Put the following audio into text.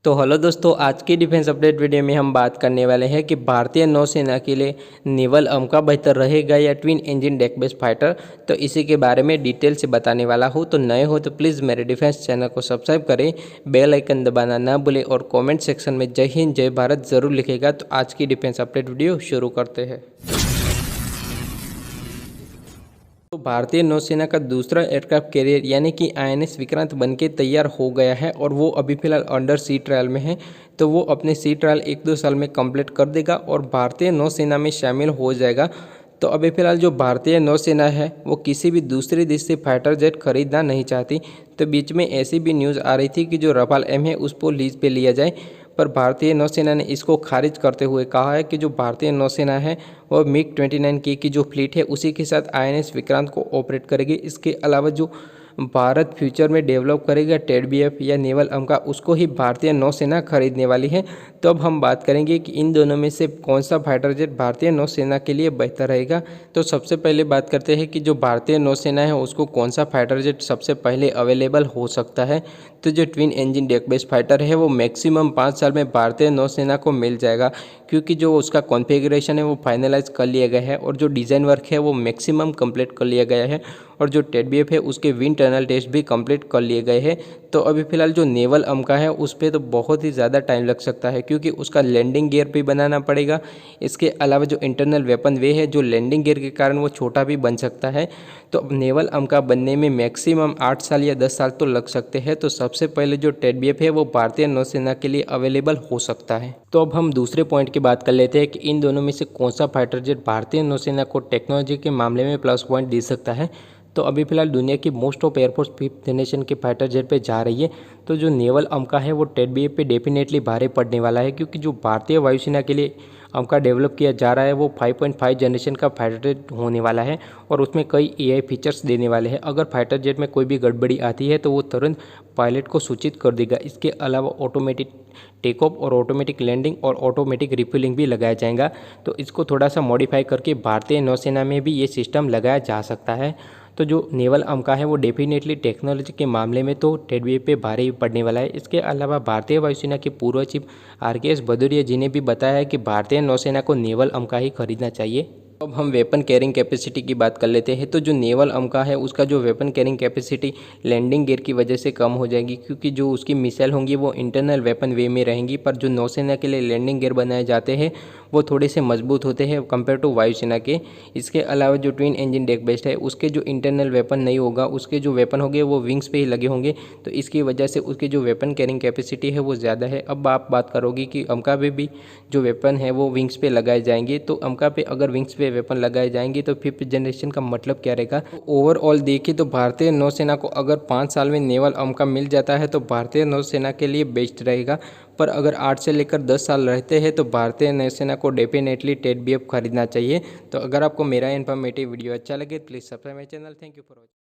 तो हेलो दोस्तों, आज की डिफेंस अपडेट वीडियो में हम बात करने वाले हैं कि भारतीय नौसेना के लिए नेवल अमका बेहतर रहेगा या twin engine deck based fighter. तो इसी के बारे में डिटेल से बताने वाला हूँ। तो नए हो तो प्लीज़ मेरे डिफेंस चैनल को सब्सक्राइब करें, बेल आइकन दबाना ना भूलें और कमेंट सेक्शन में जय हिंद जय भारत ज़रूर लिखेगा। तो आज की डिफेंस अपडेट वीडियो शुरू करते हैं। तो भारतीय नौसेना का दूसरा एयरक्राफ्ट कैरियर यानी कि आईएनएस विक्रांत बनके तैयार हो गया है और वो अभी फिलहाल अंडर सी ट्रायल में है। तो वो अपने सी ट्रायल 1-2 साल में कंप्लीट कर देगा और भारतीय नौसेना में शामिल हो जाएगा। तो अभी फिलहाल जो भारतीय नौसेना है वो किसी भी दूसरे देश से फाइटर जेट खरीदना नहीं चाहती। तो बीच में ऐसी भी न्यूज़ आ रही थी कि जो रफाल एम है उसको लीज पे लिया जाए, पर भारतीय नौसेना ने इसको खारिज करते हुए कहा है कि जो भारतीय नौसेना है वह मिग 29K की जो फ्लीट है उसी के साथ आईएनएस विक्रांत को ऑपरेट करेगी। इसके अलावा जो भारत फ्यूचर में डेवलप करेगा टेडबीएफ या नेवल अमका, उसको ही भारतीय नौसेना खरीदने वाली है। तो अब हम बात करेंगे कि इन दोनों में से कौन सा फाइटर जेट भारतीय नौसेना के लिए बेहतर रहेगा। तो सबसे पहले बात करते हैं कि जो भारतीय नौसेना है उसको कौन सा फाइटर जेट सबसे पहले अवेलेबल हो सकता है। तो जो twin engine deck based fighter है वो मैक्सिमम 5 साल में भारतीय नौसेना को मिल जाएगा, क्योंकि जो उसका कॉन्फ़िगरेशन है वो फाइनलाइज कर लिया गया है और जो डिज़ाइन वर्क है वो मैक्सिमम कंप्लीट कर लिया गया है और जो टेडबीएफ है उसके विंड टनल टेस्ट भी कंप्लीट कर लिए गए हैं। तो अभी फिलहाल जो नेवल अमका है उस पर तो बहुत ही ज़्यादा टाइम लग सकता है, क्योंकि उसका लैंडिंग गियर भी बनाना पड़ेगा। इसके अलावा जो इंटरनल वेपन वे है जो लैंडिंग गियर के कारण वो छोटा भी बन सकता है। तो अब नेवल अमका बनने में मैक्सिमम 8 साल या 10 साल तो लग सकते हैं। तो सबसे पहले जो टेडबीएफ है वो भारतीय नौसेना के लिए अवेलेबल हो सकता है। तो अब हम दूसरे पॉइंट की बात कर लेते हैं कि इन दोनों में से कौन सा फाइटर जेट भारतीय नौसेना को टेक्नोलॉजी के मामले में प्लस पॉइंट दे सकता है। तो अभी फिलहाल दुनिया की most of air force 5th generation के फाइटर जेट पे जा रही है। तो जो नेवल अमका है वो टेडबीएफ पे डेफिनेटली भारी पड़ने वाला है, क्योंकि जो भारतीय वायुसेना के लिए अमका डेवलप किया जा रहा है वो 5.5 जनरेशन का फाइटर जेट होने वाला है और उसमें कई एआई फीचर्स देने वाले हैं। अगर फाइटर जेट में कोई भी गड़बड़ी आती है तो वो तुरंत पायलट को सूचित कर देगा। इसके अलावा ऑटोमेटिक टेक ऑफ और ऑटोमेटिक लैंडिंग और ऑटोमेटिक रिफ्यूलिंग भी लगाया जाएगा। तो इसको थोड़ा सा मॉडिफाई करके भारतीय नौसेना में भी ये सिस्टम लगाया जा सकता है। तो जो नेवल अमका है वो डेफिनेटली टेक्नोलॉजी के मामले में तो टेडबीएफ पे भारी पड़ने वाला है। इसके अलावा भारतीय वायुसेना के पूर्व चीफ आरकेएस भदौरिया जी ने भी बताया है कि भारतीय नौसेना को नेवल अमका ही खरीदना चाहिए। अब हम वेपन कैरिंग कैपेसिटी की बात कर लेते हैं। तो जो नेवल अमका है उसका जो weapon carrying capacity landing gear की वजह से कम हो जाएगी, क्योंकि जो उसकी मिसाइल होंगी वो इंटरनल वेपन वे में रहेंगी। पर जो नौसेना के लिए लैंडिंग गियर बनाए जाते हैं वो थोड़े से मजबूत होते हैं कंपेयर टू वायुसेना के। इसके अलावा जो ट्विन इंजन डेक बेस्ड है उसके जो इंटरनल वेपन नहीं होगा, उसके जो वेपन होंगे वो विंग्स पे ही लगे होंगे। तो इसकी वजह से उसकी जो वेपन कैरिंग कैपेसिटी है वो ज़्यादा है। अब आप बात करोगे कि अमका पे भी जो वेपन है वो विंग्स पे लगाए जाएंगे। तो अमका पे अगर विंग्स पे वेपन लगाए जाएंगे तो 5th जनरेशन का मतलब क्या रहेगा। तो ओवरऑल देखिए तो भारतीय नौसेना को अगर 5 साल में नेवल अमका मिल जाता है तो भारतीय नौसेना के लिए बेस्ट रहेगा। पर अगर 8 से लेकर 10 साल रहते हैं तो भारतीय नौसेना को डेफिनेटली टेडबीएफ खरीदना चाहिए। तो अगर आपको मेरा इन्फॉर्मेटिव वीडियो अच्छा लगे please subscribe my channel. Thank you for watching.